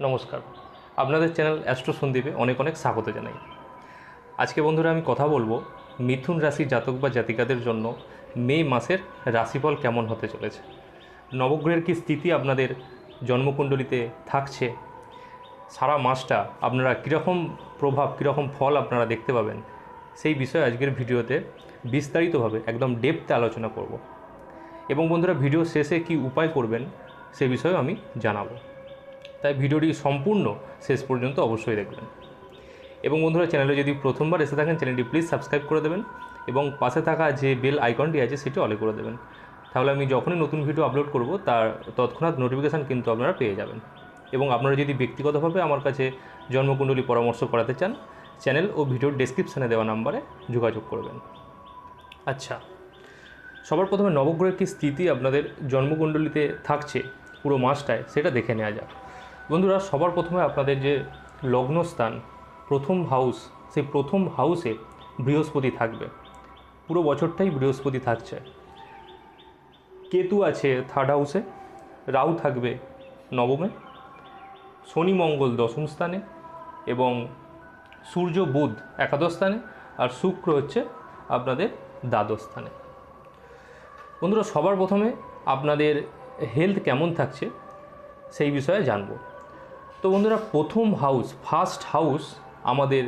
নমস্কার, আপনাদের channel astro সন্দীপে অনেক অনেক স্বাগত জানাই। আজকে বন্ধুরা আমি কথা বলবো মিথুন রাশির জাতক বা জাতিকাদের জন্য মে মাসের রাশিফল কেমন হতে চলেছে, নবগ্রহের কী স্থিতি আপনাদের জন্মকুণ্ডলিতে থাকছে, সারা মাসটা আপনারা কীরকম প্রভাব কীরকম ফল আপনারা দেখতে পাবেন, সেই বিষয়ে আজকের ভিডিওতে বিস্তারিতভাবে একদম ডেপথে আলোচনা করব। এবং বন্ধুরা ভিডিও শেষে কী উপায় করবেন সে বিষয়েও আমি জানাবো, তাই ভিডিওটি সম্পূর্ণ শেষ পর্যন্ত অবশ্যই দেখবেন। এবং বন্ধুরা চ্যানেলে যদি প্রথমবার এসে থাকেন চ্যানেলটি প্লিজ সাবস্ক্রাইব করে দেবেন এবং পাশে থাকা যে বেল আইকনটি আছে সেটি অলে করে দেবেন, তাহলে আমি যখনই নতুন ভিডিও আপলোড করব তার তৎক্ষণাৎ নোটিফিকেশান কিন্তু আপনারা পেয়ে যাবেন। এবং আপনারা যদি ব্যক্তিগতভাবে আমার কাছে জন্মকুণ্ডলী পরামর্শ করাতে চান, চ্যানেল ও ভিডিওর ডেসক্রিপশানে দেওয়া নাম্বারে যোগাযোগ করবেন। আচ্ছা, সবার প্রথমে নবগ্রহের কী স্থিতি আপনাদের জন্মকুণ্ডলিতে থাকছে পুরো মাসটায় সেটা দেখে নেওয়া যাক। বন্ধুরা সবার প্রথমে আপনাদের যে লগ্নস্থান প্রথম হাউস, সেই প্রথম হাউসে বৃহস্পতি থাকবে, পুরো বছরটাই বৃহস্পতি থাকছে। কেতু আছে থার্ড হাউসে, রাহু থাকবে নবমে, শনি মঙ্গল দশম স্থানে এবং সূর্য বুধ একাদশ স্থানে, আর শুক্র হচ্ছে আপনাদের দ্বাদশ স্থানে। বন্ধুরা সবার প্রথমে আপনাদের হেলথ কেমন থাকছে সেই বিষয়ে জানব। তো বন্ধুরা প্রথম হাউস, ফার্স্ট হাউস আমাদের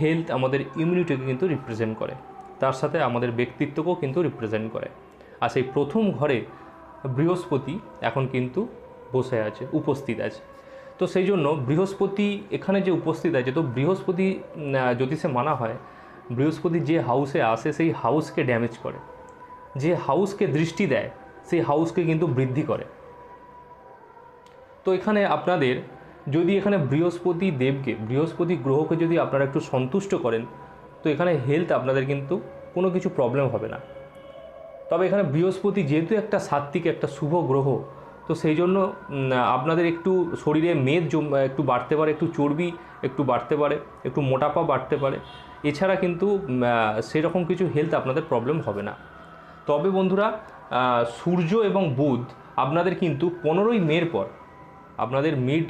হেলথ, আমাদের ইমিউনিটিকে কিন্তু রিপ্রেজেন্ট করে, তার সাথে আমাদের ব্যক্তিত্বকেও কিন্তু রিপ্রেজেন্ট করে। আর সেই প্রথম ঘরে বৃহস্পতি এখন কিন্তু বসে আছে, উপস্থিত আছে। তো সেই জন্য বৃহস্পতি এখানে যে উপস্থিত আছে, তো বৃহস্পতি জ্যোতিষে মানা হয় বৃহস্পতি যে হাউসে আসে সেই হাউসকে ড্যামেজ করে, যে হাউসকে দৃষ্টি দেয় সেই হাউসকে কিন্তু বৃদ্ধি করে। তো এখানে আপনাদের যদি এখানে বৃহস্পতি দেবকে, বৃহস্পতি গ্রহকে যদি আপনারা একটু সন্তুষ্ট করেন, তো এখানে হেলথ আপনাদের কিন্তু কোনো কিছু প্রবলেম হবে না। তবে এখানে বৃহস্পতি যেহেতু একটা সাত্ত্বিক, একটা শুভ গ্রহ, তো সেই জন্য আপনাদের একটু শরীরে মেদ একটু বাড়তে পারে, একটু চর্বি একটু বাড়তে পারে, একটু মোটাপা বাড়তে পারে। এছাড়া কিন্তু সেরকম কিছু হেলথ আপনাদের প্রবলেম হবে না। তবে বন্ধুরা সূর্য এবং বুধ আপনাদের কিন্তু 15ই মের পর, আপনাদের মিড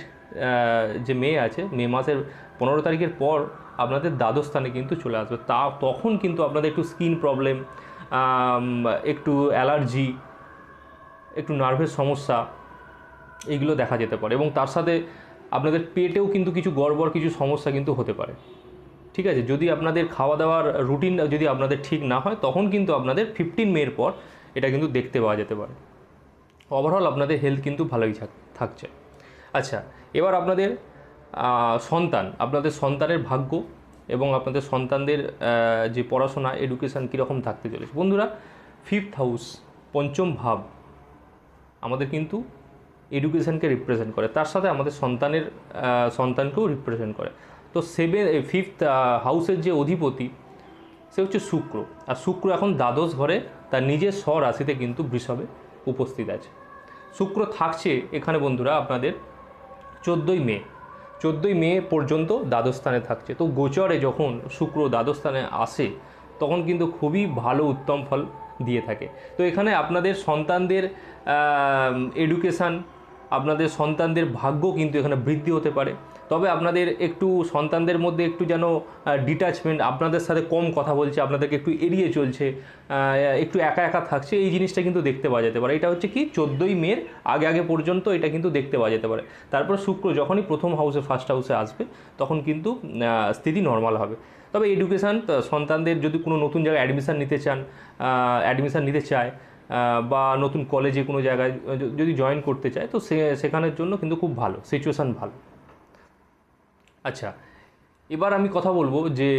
যে মে আছে, মে মাসের 15 তারিখের পর আপনাদের দ্বাদশ স্থানে কিন্তু চলে আসবে। তখন কিন্তু আপনাদের একটু স্কিন প্রবলেম, একটু অ্যালার্জি, একটু নার্ভের সমস্যা এইগুলো দেখা যেতে পারে। এবং তার সাথে আপনাদের পেটেও কিন্তু কিছু গড়বড়, কিছু সমস্যা কিন্তু হতে পারে। ঠিক আছে, যদি আপনাদের খাওয়া দাওয়ার রুটিন যদি আপনাদের ঠিক না হয়, তখন কিন্তু আপনাদের 15 মের পর এটা কিন্তু দেখতে পাওয়া যেতে পারে। ওভারঅল আপনাদের হেলথ কিন্তু ভালোই থাকছে। আচ্ছা, এবার আপনাদের সন্তান, আপনাদের সন্তানের ভাগ্য এবং আপনাদের সন্তানদের যে পড়াশোনা, এডুকেশান কীরকম থাকতে চলেছে। বন্ধুরা ফিফথ হাউস, পঞ্চম ভাব আমাদের কিন্তু এডুকেশানকে রিপ্রেজেন্ট করে, তার সাথে আমাদের সন্তানকেও রিপ্রেজেন্ট করে। তো ফিফথ হাউসের যে অধিপতি সে হচ্ছে শুক্র, আর শুক্র এখন দ্বাদশ ঘরে তার নিজের স্বরাশিতে কিন্তু বৃষভে উপস্থিত আছে। শুক্র থাকছে এখানে বন্ধুরা আপনাদের 14ই মে পর্যন্ত দ্বাদশ স্থানে থাকছে। তো গোচরে যখন শুক্র দ্বাদশ স্থানে আসে তখন কিন্তু খুবই ভালো উত্তম ফল দিয়ে থাকে। তো এখানে আপনাদের সন্তানদের এডুকেশান, আপনাদের সন্তানদের ভাগ্য কিন্তু এখানে বৃদ্ধি হতে পারে। তবে আপনাদের একটু সন্তানদের মধ্যে একটু যেন ডিট্যাচমেন্ট, আপনাদের সাথে কম কথা বলছে, আপনাদেরকে একটু এড়িয়ে চলছে, একটু একা একা থাকছে, এই জিনিসটা কিন্তু দেখতে পাওয়া যেতে পারে। এটা হচ্ছে কি 14ই মের আগে পর্যন্ত এটা কিন্তু দেখতে পাওয়া যেতে পারে। তারপর শুক্র যখনই প্রথম হাউসে, ফার্স্ট হাউসে আসবে তখন কিন্তু স্থিতি নর্মাল হবে। তবে এডুকেশান, সন্তানদের যদি কোনো নতুন জায়গায় অ্যাডমিশান নিতে চায় বা নতুন কলেজে কোনো জায়গায় যদি জয়েন করতে চায়, তো সেখানের জন্য কিন্তু খুব ভালো সিচুয়েশান, ভালো। আচ্ছা, এবার আমি কথা বলবো যে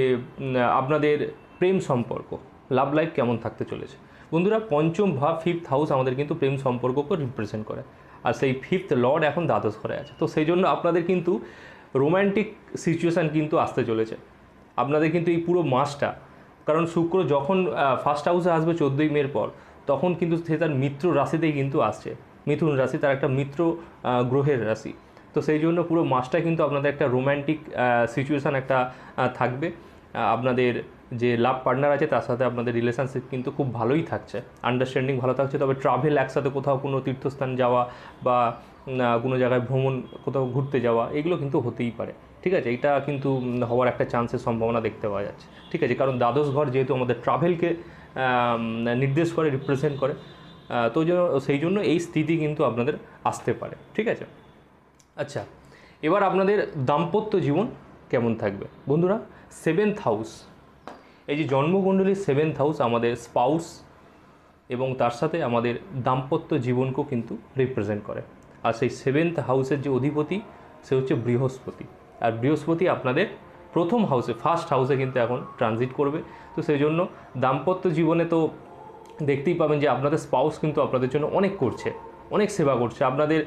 আপনাদের প্রেম সম্পর্ক, লাভ লাইফ কেমন থাকতে চলেছে। বন্ধুরা পঞ্চম ভাব, ফিফথ হাউস আমাদের কিন্তু প্রেম সম্পর্ককে রিপ্রেজেন্ট করে, আর সেই ফিফথ লর্ড এখন দ্বাদশ ঘরে আছে। তো সেই জন্য আপনাদের কিন্তু রোম্যান্টিক সিচুয়েশান কিন্তু আসতে চলেছে আপনাদের কিন্তু এই পুরো মাসটা। কারণ শুক্র যখন ফার্স্ট হাউসে আসবে 14ই মের পর, তখন কিন্তু সে তার মিত্র রাশিতেই কিন্তু আসছে, মিথুন রাশি, তার একটা মিত্র গ্রহের রাশি। তো সেই জন্য পুরো মাসটা কিন্তু আপনাদের একটা রোম্যান্টিক সিচুয়েশান একটা থাকবে। আপনাদের যে লাভ পার্টনার আছে তার সাথে আপনাদের রিলেশনশিপ কিন্তু খুব ভালোই থাকছে, আন্ডারস্ট্যান্ডিং ভালো থাকছে। তবে ট্রাভেল, একসাথে কোথাও কোনো তীর্থস্থান যাওয়া বা কোনো জায়গায় ভ্রমণ, কোথাও ঘুরতে যাওয়া, এগুলো কিন্তু হতেই পারে। ঠিক আছে, এটা কিন্তু হওয়ার একটা চান্সের সম্ভাবনা দেখতে পাওয়া যাচ্ছে। ঠিক আছে, কারণ দ্বাদশ ঘর যেহেতু আমাদের ট্রাভেলকে নির্দেশ করে, রিপ্রেজেন্ট করে, তো সেই জন্য এই স্থিতি কিন্তু আপনাদের আসতে পারে। ঠিক আছে, আচ্ছা, এবার আপনাদের দাম্পত্য জীবন কেমন থাকবে বন্ধুরা? 7th হাউস, এই যে জন্মকুণ্ডলীর 7th হাউস আমাদের স্পাউস এবং তার সাথে আমাদের দাম্পত্য জীবনকেও কিন্তু রিপ্রেজেন্ট করে। আর সেই 7th হাউসের যে অধিপতি সে হচ্ছে বৃহস্পতি। আর বৃহস্পতি আপনাদের প্রথম হাউসে, ফার্স্ট হাউসে কিন্তু এখন ট্রানজিট করবে। তো সেই জন্য দাম্পত্য জীবনে তো দেখতেই পাবেন যে আপনাদের স্পাউস কিন্তু আপনাদের জন্য অনেক করছে, অনেক সেবা করছে। আপনাদের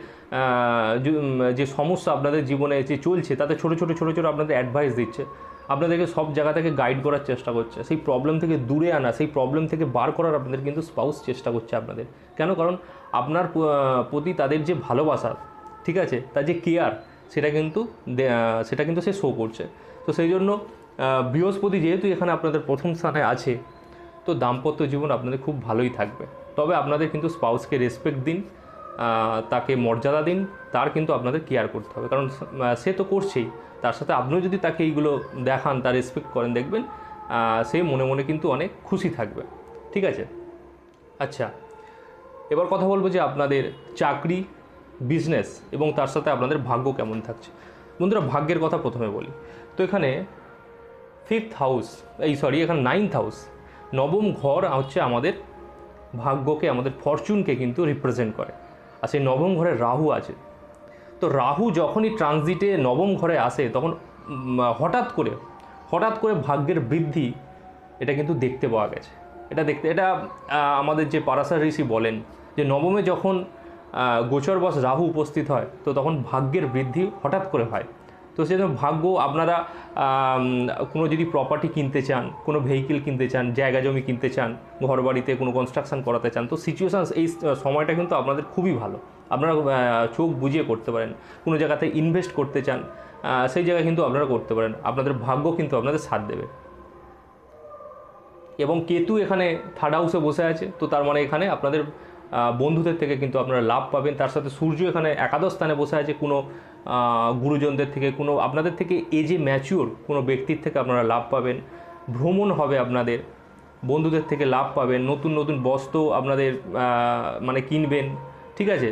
যে সমস্যা আপনাদের জীবনে যে চলছে তাতে ছোটো ছোটো আপনাদের অ্যাডভাইস দিচ্ছে, আপনাদেরকে সব জায়গা থেকে গাইড করার চেষ্টা করছে, সেই প্রবলেম থেকে দূরে আনা, সেই প্রবলেম থেকে বার করার আপনাদের কিন্তু স্পাউস চেষ্টা করছে আপনাদের। কেন? কারণ আপনার প্রতি তাদের যে ভালোবাসা, ঠিক আছে, তার যে কেয়ার, সেটা কিন্তু সে শো করছে। তো সেই জন্য বৃহস্পতি যেহেতু এখানে আপনাদের প্রথম স্থানে আছে, তো দাম্পত্য জীবন আপনাদের খুব ভালোই থাকবে। তবে আপনাদের কিন্তু স্পাউসকে রেসপেক্ট দিন, তাকে মর্যাদা দিন, তার কিন্তু আপনাদের কেয়ার করতে হবে, কারণ সে তো করছেই, তার সাথে আপনিও যদি তাকে এইগুলো দেখান, তার রেসপেক্ট করেন, দেখবেন সে মনে মনে কিন্তু অনেক খুশি থাকবে। ঠিক আছে, আচ্ছা, এবার কথা বলবো যে আপনাদের চাকরি, বিজনেস এবং তার সাথে আপনাদের ভাগ্য কেমন থাকছে। বন্ধুরা, ভাগ্যের কথা প্রথমে বলি। তো এখানে 5th হাউস, এখানে 9th হাউস, নবম ঘর হচ্ছে আমাদের ভাগ্যকে, আমাদের ফরচুনকে কিন্তু রিপ্রেজেন্ট করে। আর সেই নবম ঘরে রাহু আছে। তো রাহু যখনই ট্রানজিটে নবম ঘরে আসে, তখন হঠাৎ করে ভাগ্যের বৃদ্ধি এটা কিন্তু দেখতে পাওয়া গেছে। এটা আমাদের যে পারাশর ঋষি বলেন যে নবমে যখন গোচরবশ রাহু উপস্থিত হয়, তো তখন ভাগ্যের বৃদ্ধি হঠাৎ করে হয়। তো সেজন্য ভাগ্য, আপনারা কোনো যদি প্রপার্টি কিনতে চান, কোনো ভেহিকেল কিনতে চান, জায়গা জমি কিনতে চান, ঘর বাড়িতে কোনো কনস্ট্রাকশন করাতে চান, তো সিচুয়েশান, এই সময়টা কিন্তু আপনাদের খুবই ভালো। আপনারা চোখ বুঝিয়ে করতে পারেন। কোনো জায়গাতে ইনভেস্ট করতে চান, সেই জায়গায় কিন্তু আপনারা করতে পারেন। আপনাদের ভাগ্য কিন্তু আপনাদের সাথ দেবে। এবং কেতু এখানে 3rd হাউসে বসে আছে, তো তার মানে এখানে আপনাদের বন্ধুদের থেকে কিন্তু আপনারা লাভ পাবেন। তার সাথে সূর্য এখানে একাদশ স্থানে বসে আছে, কোনো গুরুজনদের থেকে, কোনো আপনাদের থেকে এজে ম্যাচিওর কোনো ব্যক্তির থেকে আপনারা লাভ পাবেন। ভ্রমণ হবে আপনাদের, বন্ধুদের থেকে লাভ পাবেন, নতুন নতুন বস্ত্র আপনাদের মানে কিনবেন। ঠিক আছে,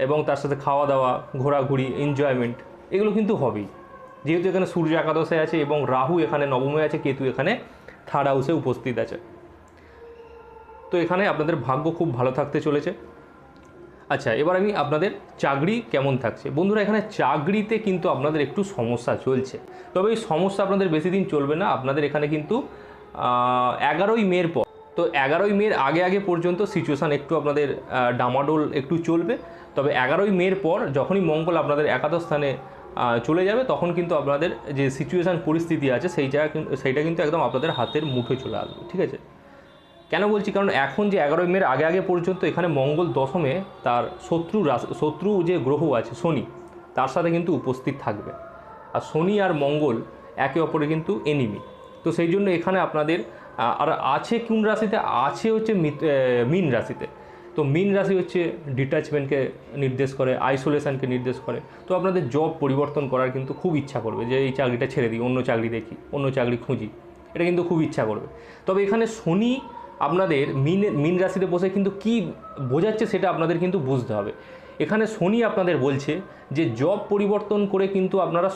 এবং তার সাথে খাওয়া দাওয়া, ঘোরাঘুরি, এনজয়মেন্ট, এগুলো কিন্তু হবেই। যেহেতু এখানে সূর্য একাদশে আছে এবং রাহু এখানে নবমে আছে, কেতু এখানে 3rd হাউসে উপস্থিত আছে। তো এখানে আপনাদের ভাগ্য খুব ভালো থাকতে চলেছে। আচ্ছা, এবার আমি আপনাদের চাকরি কেমন থাকছে। বন্ধুরা, এখানে চাকরিতে কিন্তু আপনাদের একটু সমস্যা চলছে, তবে এই সমস্যা আপনাদের বেশি দিন চলবে না। আপনাদের এখানে কিন্তু 11ই মের পর, তো 11ই মের আগে পর্যন্ত সিচুয়েশান একটু আপনাদের ডামাডোল একটু চলবে। তবে 11ই মের পর যখনই মঙ্গল আপনাদের একাদশ স্থানে চলে যাবে, তখন কিন্তু আপনাদের যে সিচুয়েশান, পরিস্থিতি আছে, সেইটা কিন্তু একদম আপনাদের হাতের মুঠোয় চলে আসবে। ঠিক আছে, কেন বলছি? কারণ এখন যে 11ই মের আগে পর্যন্ত এখানে মঙ্গল দশমে তার শত্রু যে গ্রহ আছে শনি, তার সাথে কিন্তু উপস্থিত থাকবে। আর শনি আর মঙ্গল একে অপরে কিন্তু এনিমি। তো সেই জন্য এখানে আপনাদের আর আছে কোন রাশিতে? আছে হচ্ছে মীন রাশিতে। তো মীন রাশি হচ্ছে ডিট্যাচমেন্টকে নির্দেশ করে, আইসোলেশনকে নির্দেশ করে। তো আপনাদের জব পরিবর্তন করার কিন্তু খুব ইচ্ছা করবে, যে এই চাকরিটা ছেড়ে দিই, অন্য চাকরি দেখি, অন্য চাকরি খুঁজি, এটা কিন্তু খুব ইচ্ছা করবে। তবে এখানে শনি আপনাদের মীন রাশিতে বসে কিন্তু কি বোঝাচ্ছে সেটা আপনাদের কিন্তু বুঝতে হবে। এখানে শনি আপনাদের বলছে যে জব পরিবর্তন করে কিন্তু আপনারা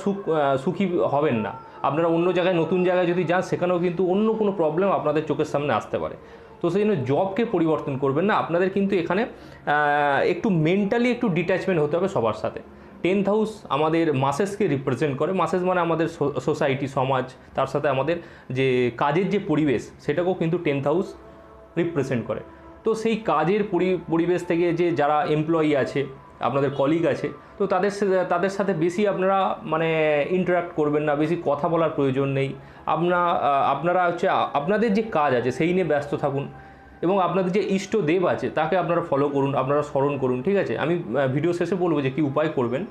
সুখী হবেন না। আপনারা অন্য জায়গায়, নতুন জায়গায় যদি যান, সেখানেও কিন্তু অন্য কোনো প্রবলেম আপনাদের চোখের সামনে আসতে পারে। তো সেই জন্য জবকে পরিবর্তন করবেন না। আপনাদের কিন্তু এখানে একটু মেন্টালি একটু ডিট্যাচমেন্ট হতে হবে সবার সাথে। 10th হাউস আমাদের মাসেসকে রিপ্রেজেন্ট করে। মাসেস মানে আমাদের সোসাইটি, সমাজ, তার সাথে আমাদের যে কাজের যে পরিবেশ, সেটাকেও কিন্তু 10th হাউস রিপ্রেজেন্ট করে। তো সেই কাজের পরিবেশ থেকে যে যারা এমপ্লয়ি আছে, আপনাদের কলিগ আছে, তো তাদের সাথে বেশি আপনারা মানে ইন্টারাক্ট করবেন না, বেশি কথা বলার প্রয়োজন নেই। আপনারা হচ্ছে আপনাদের যে কাজ আছে সেই নিয়ে ব্যস্ত থাকুন, এবং আপনাদের যে ইষ্ট দেব আছে তাকে আপনারা ফলো করুন, আপনারা স্মরণ করুন। ঠিক আছে, আমি ভিডিও শেষে বলবো যে কী উপায় করবেন।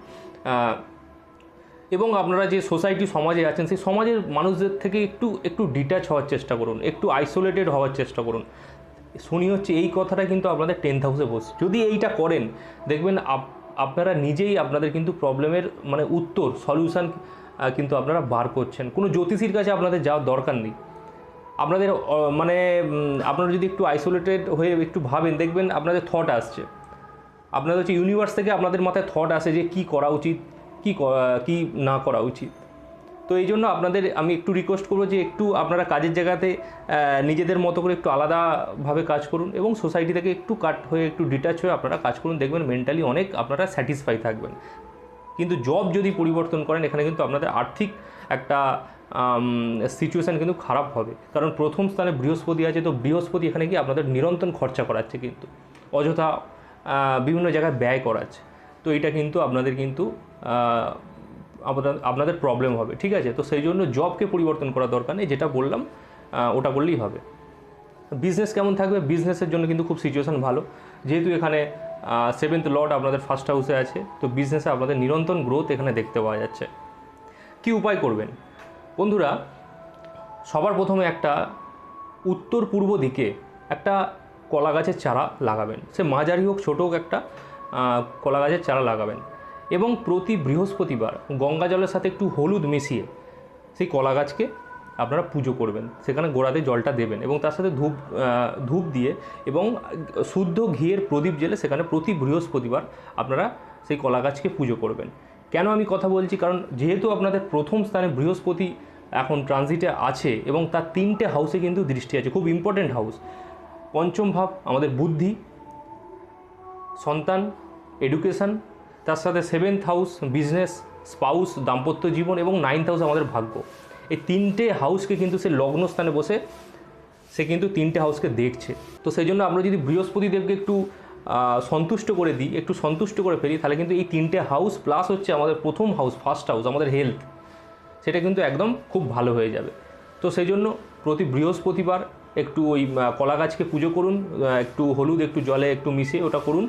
এবং আপনারা যে সোসাইটি, সমাজে আছেন, সেই সমাজের মানুষদের থেকে একটু ডিট্যাচ হওয়ার চেষ্টা করুন, একটু আইসোলেটেড হওয়ার চেষ্টা করুন। শনি হচ্ছে এই কথাটা কিন্তু আপনাদের 10th হাউসে বসে। যদি এইটা করেন, দেখবেন আপনারা নিজেই আপনাদের কিন্তু প্রবলেমের মানে উত্তর সলিউশন কিন্তু আপনারা বার করছেন। কোনো জ্যোতিষীর কাছে আপনাদের যাওয়ার দরকার নেই। আপনাদের মানে আপনারা যদি একটু আইসোলেটেড হয়ে একটু ভাবেন, দেখবেন আপনাদের থট আসছে, আপনাদের হচ্ছে ইউনিভার্স থেকে আপনাদের মাথায় থট আসে যে কী করা উচিত, কী না করা উচিত। তো এই জন্য আপনাদের আমি একটু রিকোয়েস্ট করবো যে একটু আপনারা কাজের জায়গাতে নিজেদের মতো করে একটু আলাদাভাবে কাজ করুন এবং সোসাইটি থেকে একটু কাট হয়ে একটু ডিটাচ হয়ে আপনারা কাজ করুন, দেখবেন মেন্টালি অনেক আপনারা স্যাটিসফাই থাকবেন। কিন্তু জব যদি পরিবর্তন করেন, এখানে কিন্তু আপনাদের আর্থিক একটা সিচুয়েশান কিন্তু খারাপ হবে, কারণ প্রথম স্থানে বৃহস্পতি আছে। তো বৃহস্পতি এখানে কি আপনাদের নিরন্তর খরচা করাচ্ছে, কিন্তু অযথা বিভিন্ন জায়গায় ব্যয় করাচ্ছে। তো এটা কিন্তু আপনাদের কিন্তু আপনাদের প্রবলেম হবে, ঠিক আছে। তো সেই জন্য জবকে পরিবর্তন করার দরকার নেই, যেটা বললাম ওটা করলেই হবে। বিজনেস কেমন থাকবে? বিজনেসের জন্য কিন্তু খুব সিচুয়েশান ভালো, যেহেতু এখানে 7th লর্ড আপনাদের ফার্স্ট হাউসে আছে। তো বিজনেসে আপনাদের নিরন্তর গ্রোথ এখানে দেখতে পাওয়া যাচ্ছে। কি উপায় করবেন বন্ধুরা? সবার প্রথমে একটা উত্তর পূর্ব দিকে একটা কলা গাছের চারা লাগাবেন, সে মাঝারি হোক ছোটো হোক, একটা কলা গাছের চারা লাগাবেন এবং প্রতি বৃহস্পতিবার গঙ্গা জলের সাথে একটু হলুদ মিশিয়ে সেই কলা গাছকে আপনারা পুজো করবেন, সেখানে গোড়াতে জলটা দেবেন এবং তার সাথে ধূপ দিয়ে এবং শুদ্ধ ঘিয়ের প্রদীপ জ্বেলে সেখানে প্রতি বৃহস্পতিবার আপনারা সেই কলা গাছকে পুজো করবেন। কেন আমি কথা বলছি? কারণ যেহেতু আপনাদের প্রথম স্থানে বৃহস্পতি এখন ট্রানজিটে আছে এবং তার 3টে হাউসে কিন্তু দৃষ্টি আছে, খুব ইম্পর্টেন্ট হাউস। পঞ্চম ভাব আমাদের বুদ্ধি, সন্তান, এডুকেশান, তার সাথে 7th হাউস বিজনেস, স্পাউস, দাম্পত্য জীবন এবং 9th হাউস আমাদের ভাগ্য। এই 3টে হাউসকে কিন্তু সে লগ্ন স্থানে বসে সে কিন্তু 3টে হাউসকে দেখছে। তো সেই জন্য আমরা যদি বৃহস্পতিদেবকে একটু সন্তুষ্ট করে দিই, একটু সন্তুষ্ট করে ফেলি, তাহলে কিন্তু এই 3টে হাউস প্লাস হচ্ছে আমাদের প্রথম হাউস ফার্স্ট হাউস আমাদের হেলথ, সেটা কিন্তু একদম খুব ভালো হয়ে যাবে। তো সেই জন্য প্রতি বৃহস্পতিবার একটু ওই কলা গাছকে পুজো করুন, একটু হলুদ একটু জলে একটু মিশিয়ে ওটা করুন।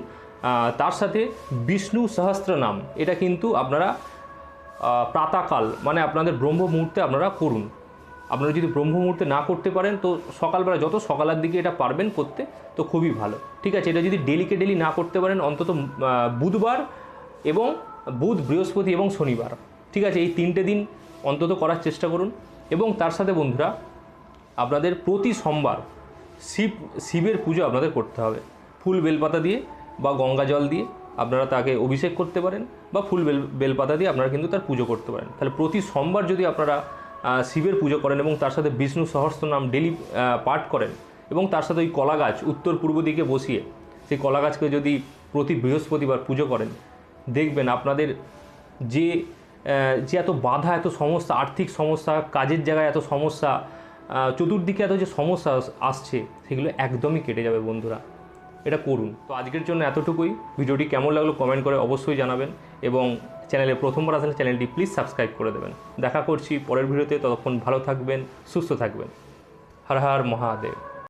তার সাথে বিষ্ণু সহস্র নাম, এটা কিন্তু আপনারা প্রাতঃকাল মানে আপনাদের ব্রহ্ম মুহূর্তে আপনারা করুন। আপনারা যদি ব্রহ্ম মুহূর্তে না করতে পারেন তো সকালবেলা, যত সকালের দিকে এটা পারবেন করতে তো খুবই ভালো, ঠিক আছে। এটা যদি ডেলি না করতে পারেন, অন্তত বুধবার এবং বুধ, বৃহস্পতি এবং শনিবার, ঠিক আছে, এই 3টে দিন অন্তত করার চেষ্টা করুন। এবং তার সাথে বন্ধুরা আপনাদের প্রতি সোমবার শিবের পুজো আপনাদের করতে হবে, ফুল বেলপাতা দিয়ে বা গঙ্গা জল দিয়ে আপনারা তাকে অভিষেক করতে পারেন, বা ফুল বেলপাতা দিয়ে আপনারা কিন্তু তার পুজো করতে পারেন। তাহলে প্রতি সোমবার যদি আপনারা শিবের পুজো করেন এবং তার সাথে বিষ্ণু সহস্র নাম ডেলি পাঠ করেন এবং তার সাথে ওই কলা গাছ উত্তর পূর্ব দিকে বসিয়ে সেই কলা গাছকে যদি প্রতি বৃহস্পতিবার পুজো করেন, দেখবেন আপনাদের যে এত বাধা, এত সমস্যা, আর্থিক সমস্যা, কাজের জায়গায় এত সমস্যা, চতুর্দিকে এত যে সমস্যা আসছে, সেগুলো একদমই কেটে যাবে বন্ধুরা। এটা করুন। তো আজকের জন্য এতটুকুই। ভিডিওটি কেমন লাগলো কমেন্ট করে অবশ্যই জানাবেন এবং চ্যানেলে প্রথমবার আসলে চ্যানেলটি প্লিজ সাবস্ক্রাইব করে দেবেন। দেখা করছি পরের ভিডিওতে, ততক্ষণ ভালো থাকবেন, সুস্থ থাকবেন। হর হর মহাদেব।